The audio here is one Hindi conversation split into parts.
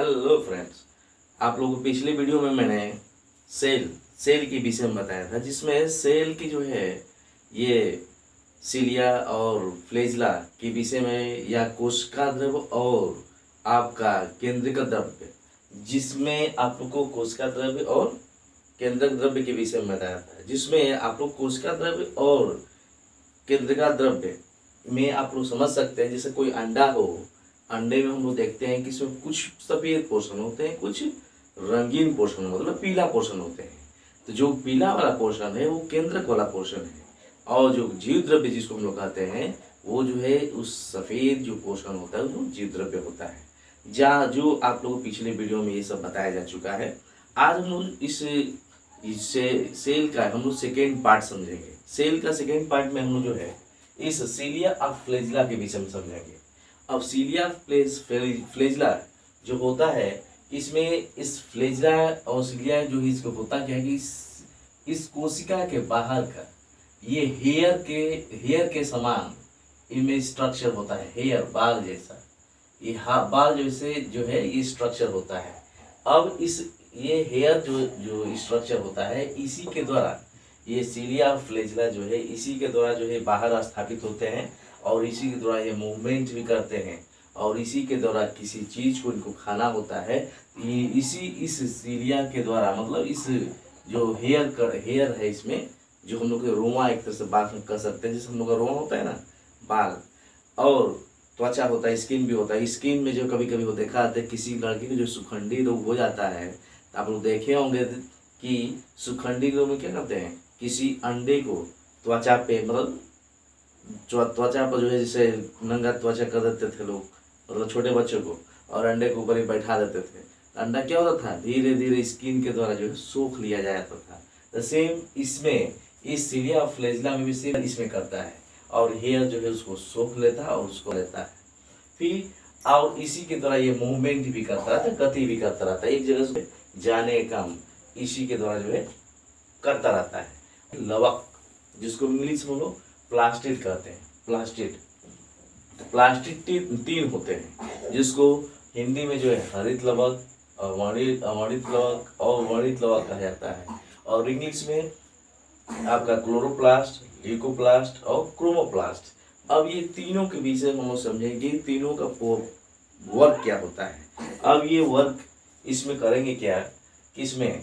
हेलो फ्रेंड्स, आप लोगों को पिछले वीडियो में मैंने सेल के विषय में बताया था, जिसमें सेल की जो है ये सीलिया और फ्लेजिला के विषय में, या कोशिका द्रव्य और आपका केंद्रिक द्रव्य, जिसमें आप लोग को कोशिका द्रव्य और केंद्रक द्रव्य के विषय में बताया था, जिसमें आप लोग कोशिका द्रव्य और केंद्रिका द्रव्य में आप लोग समझ सकते हैं। जैसे कोई अंडा हो, अंडे में हम लोग देखते हैं कि इसमें कुछ सफेद पोर्शन होते हैं, कुछ रंगीन पोर्शन मतलब पीला पोर्शन होते हैं। तो जो पीला वाला पोर्शन है वो केंद्रक वाला पोर्शन है, और जो जीव द्रव्य जिसको हम लोग कहते हैं वो जो है उस सफेद जो पोर्शन होता है वो जीव द्रव्य होता है। जहाँ जो आप लोगों को पिछले वीडियो में ये सब बताया जा चुका है। आज हम लोग इससे सेल का हम लोग सेकेंड पार्ट समझेंगे। सेल का सेकेंड पार्ट में हम लोग जो है इस सीलिया और फ्लेजिला के विषय में समझेंगे। अब सीलिया फ्लेजिला जो होता है, इसमें इस फ्लेजिला और सीलिया जो इसको होता क्या है कि इस कोशिका के बाहर का ये हेयर के समान इनमें स्ट्रक्चर होता है। हेयर बाल जैसा, ये बाल जैसे जो है ये स्ट्रक्चर होता है। अब ये हेयर जो स्ट्रक्चर होता है, इसी के द्वारा ये सीलिया फ्लेजिला जो है इसी के द्वारा जो है बाहर स्थापित होते हैं, और इसी के द्वारा ये मूवमेंट भी करते हैं, और इसी के द्वारा किसी चीज को इनको खाना होता है। इस सीलिया के द्वारा, मतलब इस जो हेयर है, इसमें जो हम लोग के रोमा एक तरह से बात कर सकते हैं। जैसे हम लोग का रोमा होता है ना, बाल, और त्वचा होता है, स्किन भी होता है। स्किन में जो कभी कभी वो देखा जाता है किसी लड़की को जो सुखंडी रोग हो जाता है, तो आप लोग देखे होंगे कि सुखंडी रोग में क्या करते हैं, किसी अंडे को त्वचा पे, मतलब त्वचा पर जो है जैसे नंगा त्वचा कर देते थे लोग, मतलब छोटे बच्चों को, और अंडे के ऊपर ही बैठा देते थे। अंडा क्या होता था, धीरे धीरे स्किन के द्वारा जो है सोख लिया जाता था। द सेम इसमें इस सीलिया फ्लेजिला में भी सेम इसमें करता है, और हेयर जो है उसको सोख लेता है और उसको लेता है फिर, और इसी के द्वारा ये मूवमेंट भी करता रहता है, गति भी करता रहता है, एक जगह से जाने का काम इसी के द्वारा जो है करता रहता है। लवक, जिसको इंग्लिश में लोग प्लास्टिड कहते हैं, प्लास्टिड तीन होते हैं, जिसको हिंदी में जो है हरित लवक, अवर्णित लवक और वर्णित लवक कहा जाता है, और इंग्लिश में आपका क्लोरोप्लास्ट, ल्यूकोप्लास्ट और क्रोमोप्लास्ट। अब ये तीनों के विषय में हम समझेंगे, तीनों का वर्क क्या होता है। अब ये वर्क इसमें करेंगे क्या, किसमें,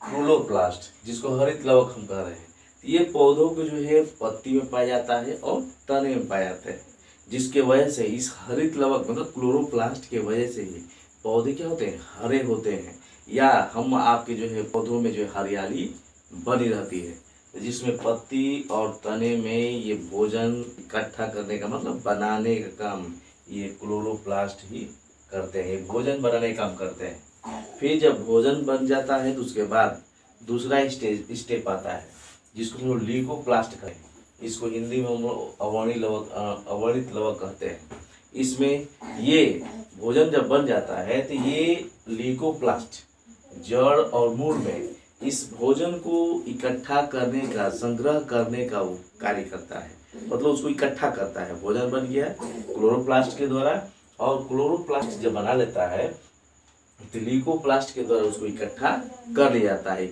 क्लोरोप्लास्ट, जिसको हरित लवक हम कह रहे हैं। ये पौधों को जो है पत्ती में पाया जाता है और तने में पाया जाता है, जिसके वजह से इस हरित लवक मतलब क्लोरोप्लास्ट के वजह से ही पौधे क्या होते हैं, हरे होते हैं, या हम आपके जो है पौधों में जो है हरियाली बनी रहती है, जिसमें पत्ती और तने में ये भोजन इकट्ठा करने का मतलब बनाने का काम ये क्लोरोप्लास्ट ही करते हैं, भोजन बनाने का काम करते हैं। फिर जब भोजन बन जाता है तो उसके बाद दूसरा स्टेप आता है, जिसको हम लोग ल्यूकोप्लास्ट कहते हैं। इसको हिंदी में हम लोग अवर्णित लवक कहते हैं। इसमें ये भोजन जब बन जाता है तो ये ल्यूकोप्लास्ट जड़ और मूल में इस भोजन को इकट्ठा करने का, संग्रह करने का वो कार्य करता है, मतलब उसको इकट्ठा करता है। भोजन बन गया क्लोरोप्लास्ट के द्वारा, और क्लोरोप्लास्ट जब बना लेता है तो ल्यूकोप्लास्ट के द्वारा उसको इकट्ठा कर लिया जाता है,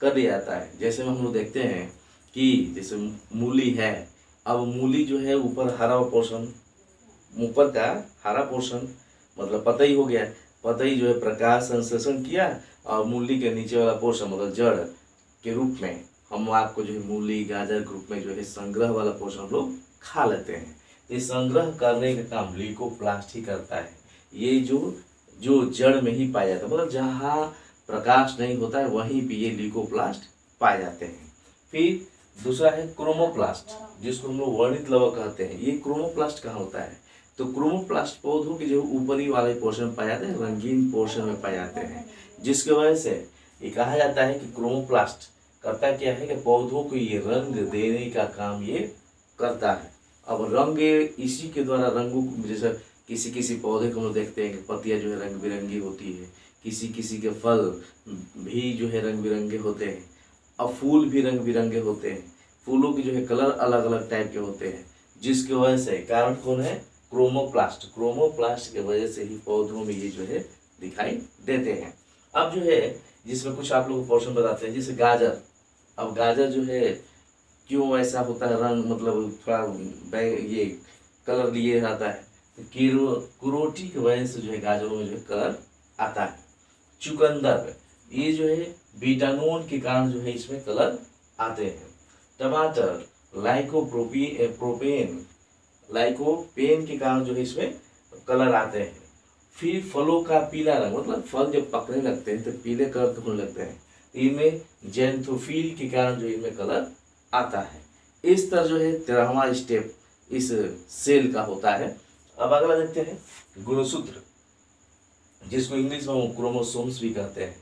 कर लिया जाता है। जैसे हम लोग देखते हैं कि जैसे मूली है, अब मूली जो है ऊपर हरा पोर्शन, ऊपर का हरा पोर्शन मतलब पतई हो गया, पतई जो है प्रकाश संश्लेषण किया, और मूली के नीचे वाला पोर्शन मतलब जड़ के रूप में हम आपको जो है मूली गाजर के रूप में जो है संग्रह वाला पोर्शन लोग खा लेते हैं। ये संग्रह करने का काम ल्यूकोप्लास्ट ही करता है। ये जो जड़ में ही पाया जाता है, मतलब जहाँ प्रकाश नहीं होता है वहीं भी ये ल्यूकोप्लास्ट पाए जाते हैं। फिर दूसरा है क्रोमोप्लास्ट, जिसको हम लोग वर्णित लवक कहते हैं। ये क्रोमोप्लास्ट कहाँ होता है, तो क्रोमोप्लास्ट पौधों के जो ऊपरी वाले पोर्शन में पाए जाते हैं, रंगीन पोर्शन में पाए जाते हैं, जिसकी वजह से ये कहा जाता है कि क्रोमोप्लास्ट करता क्या है कि पौधों को ये रंग देने का काम ये करता है। अब रंग इसी के द्वारा रंगों को, जैसे किसी पौधे को हम देखते हैं कि पत्तियां जो है रंग बिरंगी होती है, किसी के फल भी जो है रंग बिरंगे होते हैं, और फूल भी रंग बिरंगे होते हैं। फूलों के जो है कलर अलग अलग टाइप के होते हैं, जिसकी वजह से कारण कौन है, क्रोमोप्लास्ट की वजह से ही पौधों में ये जो है दिखाई देते हैं। अब जो है जिसमें कुछ आप लोग पोर्शन बताते हैं, जैसे गाजर। अब गाजर जो है क्यों ऐसा होता है, रंग मतलब थोड़ा ये कलर लिए आता है, तो कुरोटी की वजह से जो है गाजरों में जो है कलर आता है। चुकंदर, ये जो है बीटानोन के कारण जो है इसमें कलर आते हैं। टमाटर, लाइकोपेन के कारण जो है इसमें कलर आते हैं। फिर फलों का पीला रंग, मतलब फल जब पकने लगते हैं तो पीले कलर के होने लगते हैं, तो इनमें जेंथोफिल के कारण जो इनमें कलर आता है। इस तरह जो है 13वां स्टेप इस सेल का होता है। अब अगला देखते हैं गुणसूत्र, जिसको इंग्लिश में क्रोमोसोम्स भी कहते हैं।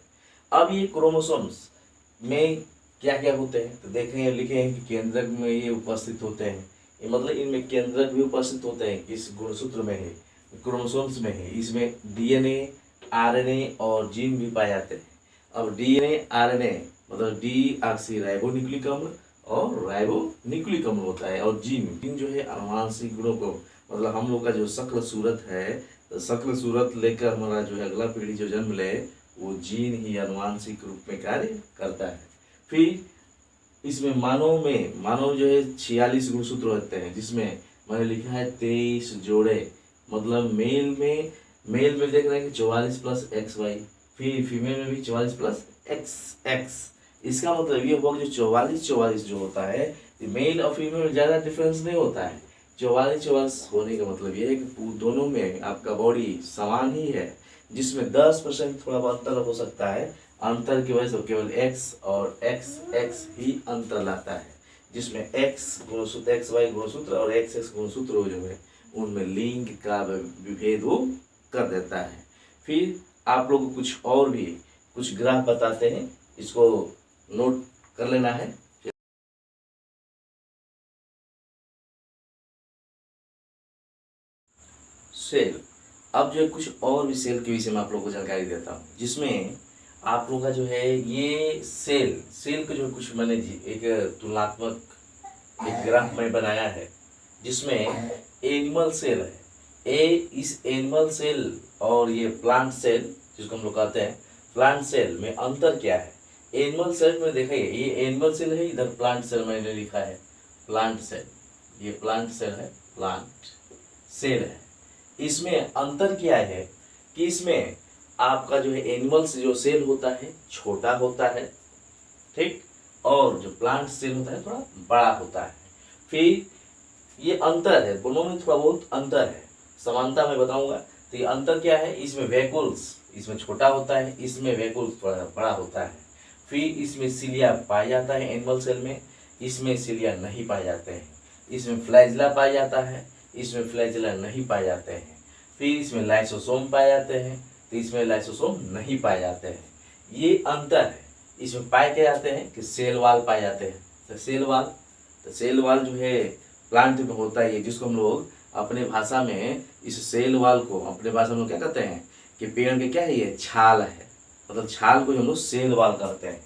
अब ये क्रोमोसोम्स में क्या क्या होते हैं, तो देखें लिखे हैं कि केंद्रक में ये उपस्थित होते हैं। ये मतलब इनमें केंद्रक भी उपस्थित होते हैं, किस गुणसूत्र में है, क्रोमोसोम्स में है। इसमें डीएनए, आरएनए और जीन भी पाए जाते हैं। अब डीएनए, आरएनए मतलब डी ऑक्सी राइबो न्यूक्लिक अम्ल और राइबो न्यूक्लिक अम्ल होता है। और जीन जो है आनुवंशिक गुणों को, मतलब हम लोग का जो शक्ल सूरत है, तो शक्ल सूरत लेकर हमारा जो है अगला पीढ़ी जो जन्म ले, वो जीन ही आनुवंशिक रूप में कार्य करता है। फिर इसमें मानव जो है 46 गुणसूत्र होते हैं, जिसमें मैंने लिखा है 23 जोड़े। मतलब मेल में देख रहे हैं कि 44 प्लस एक्स वाई, फिर फीमेल में भी 44 प्लस एक्स एक्स। इसका मतलब ये होगा जो 44 जो होता है, मेल और फीमेल में ज़्यादा डिफरेंस नहीं होता है। 44 होने का मतलब ये है कि दोनों में आपका बॉडी समान ही है, जिसमें 10% थोड़ा बहुत अंतर हो सकता है। अंतर की वजह से केवल x और x ही अंतर लाता है, जिसमें x गुणसूत्र, एक्स वाई गुणसूत्र और x गुणसूत्र जो है उनमें लिंग का विभेद वो कर देता है। फिर आप लोग कुछ और भी कुछ ग्राफ बताते हैं, इसको नोट कर लेना है। सेल, अब जो है कुछ और भी सेल के विषय में आप लोगों को जानकारी देता हूँ, जिसमें आप लोगों का जो है ये सेल का जो कुछ मैंने एक तुलनात्मक एक ग्राफ में बनाया है, जिसमें एनिमल सेल है। इस एनिमल सेल और ये प्लांट सेल, जिसको हम लोग कहते हैं प्लांट सेल, में अंतर क्या है। एनिमल सेल में देखिए, ये एनिमल सेल है, इधर प्लांट सेल मैंने लिखा है प्लांट सेल, ये प्लांट सेल है, प्लांट सेल है। इसमें अंतर क्या है कि इसमें आपका जो है एनिमल्स जो सेल होता है छोटा होता है, ठीक, और जो प्लांट सेल होता है थोड़ा बड़ा होता है। फिर ये अंतर है, दोनों में थोड़ा बहुत अंतर है, समानता मैं बताऊंगा। तो ये अंतर क्या है, इसमें वैकुल्स, इसमें छोटा होता है, इसमें वैकुल्स थोड़ा बड़ा होता है। फिर इसमें सिलिया पाया जाता है एनिमल सेल में, इसमें सिलिया नहीं पाए जाते हैं। इसमें फ्लैजिला पाया जाता है, इसमें फ्लैजिला नहीं पाए जाते हैं। फिर इसमें लाइसोसोम पाए जाते हैं, तो इसमें लाइसोसोम नहीं पाए जाते हैं। ये अंतर है। इसमें पाए क्या जाते हैं कि सेल वाल पाए जाते हैं। तो सेल वाल जो है प्लांट में होता है, जिसको हम लोग अपने भाषा में इस सेल वाल को अपने भाषा में क्या कहते हैं कि पेड़ के क्या है, ये छाल है, मतलब छाल को हम लोग सेल वाल कहते हैं।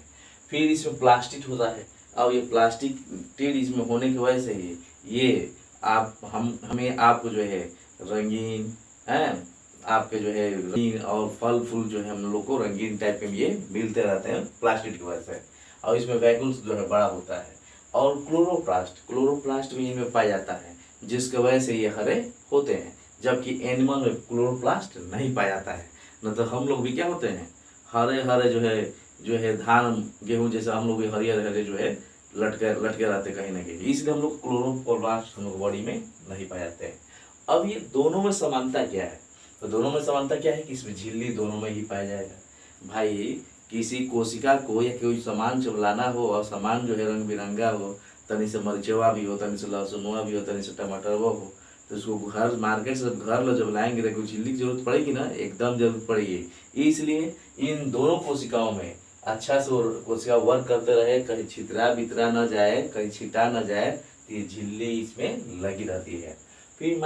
फिर इसमें प्लास्टिक होता है। अब ये प्लास्टिक टीड इसमें होने की वजह से ये हमें आपको जो है रंगीन है, आपके जो है रंगीन और फल फूल जो है हम लोग को रंगीन टाइप के ये मिलते रहते हैं प्लास्टिक की वजह से। और इसमें वैक्यूल्स जो है बड़ा होता है। और क्लोरोप्लास्ट भी इनमें पाया जाता है, जिसकी वजह से ये हरे होते हैं, जबकि एनिमल में क्लोरोप्लास्ट नहीं पाया जाता है। न तो हम लोग भी क्या होते हैं, हरे हरे जो है धान गेहूँ जैसे हम लोग भी हरियर हरे जो है लटके रहते कहीं ना कहीं, इसलिए हम लोग क्लोरोप्लास्ट हम लोग बॉडी में नहीं पाए जाते हैं। अब ये दोनों में समानता क्या है, तो दोनों में समानता क्या है कि इसमें झिल्ली दोनों में ही पाया जाएगा। भाई किसी कोशिका को या कोई सामान जब लाना हो और सामान जो है रंग बिरंगा हो, तनी से मरचवा भी हो, तनी से लहसुनवा भी हो, तनी से टमाटरवा हो, तो उसको घर मार्केट से घर लो जब लाएंगे तो कोई झिल्ली की जरूरत पड़ेगी ना, एकदम जरूरत पड़ेगी। इसलिए इन दोनों कोशिकाओं में अच्छा से कोशिका वर्क करते रहे, कहीं छितरा बितरा न जाए, कहीं छिटा न जाए, तो ये झिल्ली इसमें लगी रहती है। फिर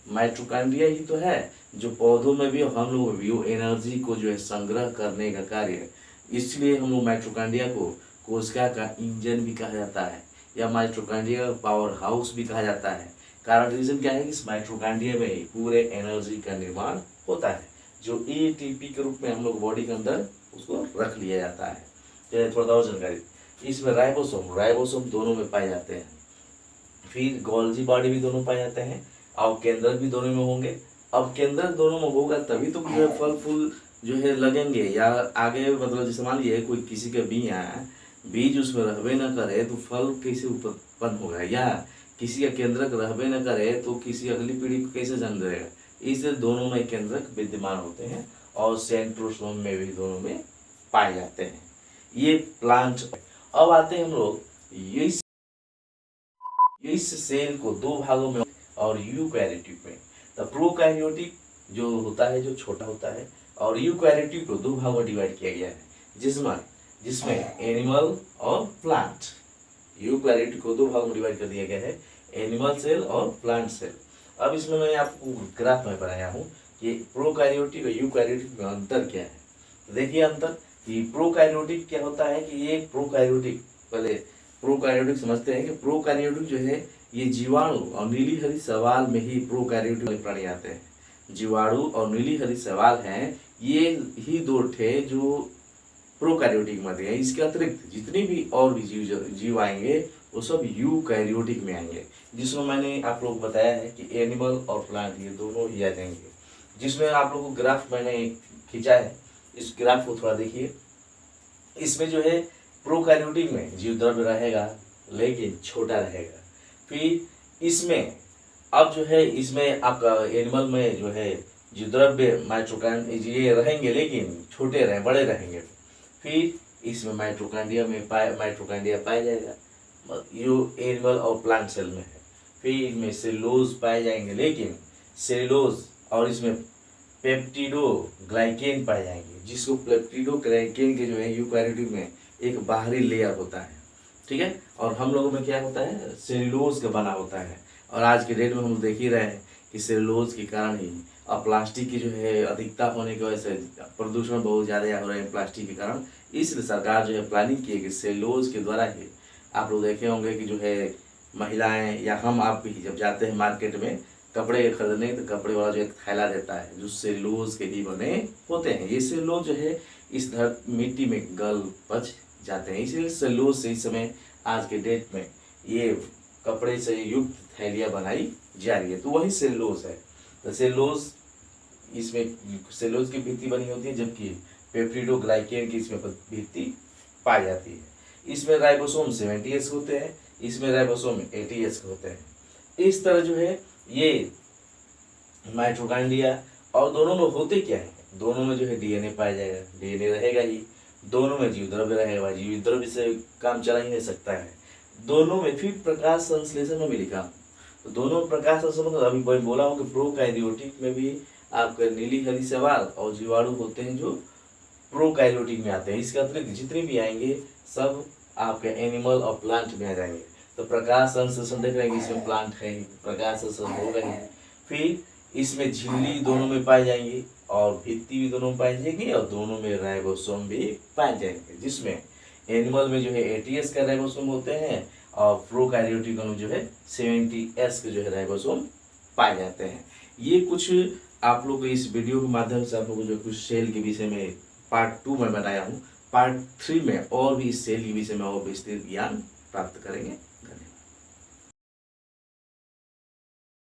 माइटोकॉन्ड्रिया ही तो है जो पौधों में भी हम लोग व्यू एनर्जी को जो है संग्रह करने का कार्य है। इसलिए हम लोग माइटोकॉन्ड्रिया को कोशिका का इंजन भी कहा जाता है, या माइटोकॉन्ड्रिया का पावर हाउस भी कहा जाता है। कारण रीजन क्या है कि इस माइटोकॉन्ड्रिया में ही पूरे एनर्जी का निर्माण होता है, जो एटीपी के रूप में हम लोग बॉडी के अंदर उसको रख लिया जाता है। चलिए थोड़ा और जानकारी, इसमें राइबोसोम दोनों में पाए जाते हैं, फिर गोल्जी बॉडी भी दोनों पाए जाते हैं, और केंद्रक भी दोनों में होंगे। अब केंद्रक दोनों में होगा तभी तो जो है फल फूल जो है लगेंगे, या आगे मतलब जैसे मान लीजिए कोई किसी का बीज उसमें रहबे न करे तो फल कैसे उत्पन्न होगा, या किसी का केंद्रक रहबे न करे तो किसी अगली पीढ़ी को कैसे जन्म देगा। इसलिए दोनों में केंद्रक विद्यमान होते हैं और सेंट्रोसोम में भी दोनों में पाए जाते हैं। ये प्लांट। अब आते हैं हम लोग इस सेल को दो भागों में और यूकैरियोटिक में। तो प्रोकैरियोटिक जो होता है जो छोटा होता है, और यूकैरियोटिक को दो भागों में डिवाइड किया गया है, जिसमें एनिमल और प्लांट। यूकैरियोटिक को दो भागों में डिवाइड कर दिया गया है, एनिमल सेल और प्लांट सेल। अब इसमें मैं आपको ग्राफ में बनाया हूँ कि प्रोकैरियोटिक और यूकैरियोटिक में अंतर क्या है। तो देखिए अंतर कि प्रोकैरियोटिक क्या होता है कि ये प्रोकैरियोटिक, पहले प्रोकैरियोटिक समझते हैं कि प्रोकैरियोटिक जो है ये जीवाणु और नीली हरी शैवाल में ही प्रोकैरियोटिक प्राणी आते हैं। जीवाणु और नीली हरी शैवाल हैं, ये ही दो थे जो प्रोकैरियोटिक में आते हैं। इसके अतिरिक्त जितने भी और भी जीव आएंगे वो सब यूकैरियोटिक में आएंगे, जिसमें मैंने आप लोग बताया है कि एनिमल और प्लांट ये दोनों ही आ जाएंगे। जिसमें आप लोगों को ग्राफ मैंने खींचा है, इस ग्राफ को थोड़ा देखिए। इसमें जो है प्रोकैरियोटिक में जीव द्रव्य रहेगा लेकिन छोटा रहेगा। फिर इसमें अब जो है इसमें आपका एनिमल में जो है जीव द्रव्य माइटोकॉन्ड्रिया ये रहेंगे लेकिन छोटे रहे बड़े रहेंगे। फिर इसमें माइटोकॉन्ड्रिया पाया जाएगा, जो एनिमल और प्लांट सेल में है। फिर इनमें सेलुलोज पाए जाएंगे, लेकिन सेलुलोज और इसमें पेप्टिडोग्लाइकेन पाए जाएंगे, जिसको पेप्टिडोग्लाइकेन के जो है यूकैरियोटिक में एक बाहरी लेयर होता है, ठीक है। और हम लोगों में क्या होता है, सेलुलोज का बना होता है। और आज के डेट में हम देख ही रहे हैं कि सेलुलोज के कारण ही और प्लास्टिक की जो है अधिकता होने की वजह से प्रदूषण बहुत ज़्यादा हो रहे हैं प्लास्टिक के कारण। इसलिए सरकार जो है प्लानिंग की है कि सेलुलोज के द्वारा ही, आप लोग देखे होंगे कि जो है महिलाएं या हम आप भी जब जाते हैं मार्केट में कपड़े खरीदने, तो कपड़े वाला जो एक थैला देता है जो सेलुलोज के ही बने होते हैं। ये सेलुलोज जो है इस मिट्टी में गल पच जाते हैं, इसलिए सेलुलोज से इस समय आज के डेट में ये कपड़े से युक्त थैलियाँ बनाई जा रही है, तो वही सेलुलोज है। तो सेलुलोज, इसमें सेलुलोज की भित्ति बनी होती है, जबकि पेप्टिडोग्लाइकेन की इसमें भित्ति पाई जाती है। इसमें राइबोसोम 70S होते हैं, इसमें राइबोसोम 80S होते हैं। इस तरह जो है ये माइटोकॉन्ड्रिया, और दोनों में होते क्या है, दोनों में जो है डीएनए पाया जाएगा, डीएनए रहेगा ही, दोनों में जीव द्रव्य रहेगा, जीव द्रव्य से काम चला ही नहीं सकता है। दोनों में फिर प्रकाश संश्लेषण में भी लिखा, तो दोनों प्रकाश संश्लेषण अभी कोई बोला हूँ कि प्रोकैरियोटिक में भी आपके नीली हरी शैवाल और जीवाणु होते हैं जो प्रोकैरियोटिक में आते हैं। इसके अतिरिक्त जितने भी आएंगे सब आपके एनिमल और प्लांट में आ जाएंगे। तो प्रकाश संश्लेषण देख रहे हैं, इसमें प्लांट है, प्रकाश संश्लेषण हो गए हैं। फिर इसमें झिल्ली दोनों में पाई जाएंगी और भित्ति भी दोनों में पाई जाएगी, और दोनों में राइबोसोम भी पाए जाएंगे, जिसमें एनिमल में जो है 80S का राइबोसोम होते हैं और प्रोकैरियोटिक में जो है 70S के जो है राइबोसोम पाए जाते हैं। ये कुछ आप लोग इस वीडियो के माध्यम से आप लोगों को जो कुछ सेल के विषय में पार्ट 2 में बताया हूँ, पार्ट 3 में और भी इस सेल के विषय में और विस्तृत ज्ञान प्राप्त करेंगे।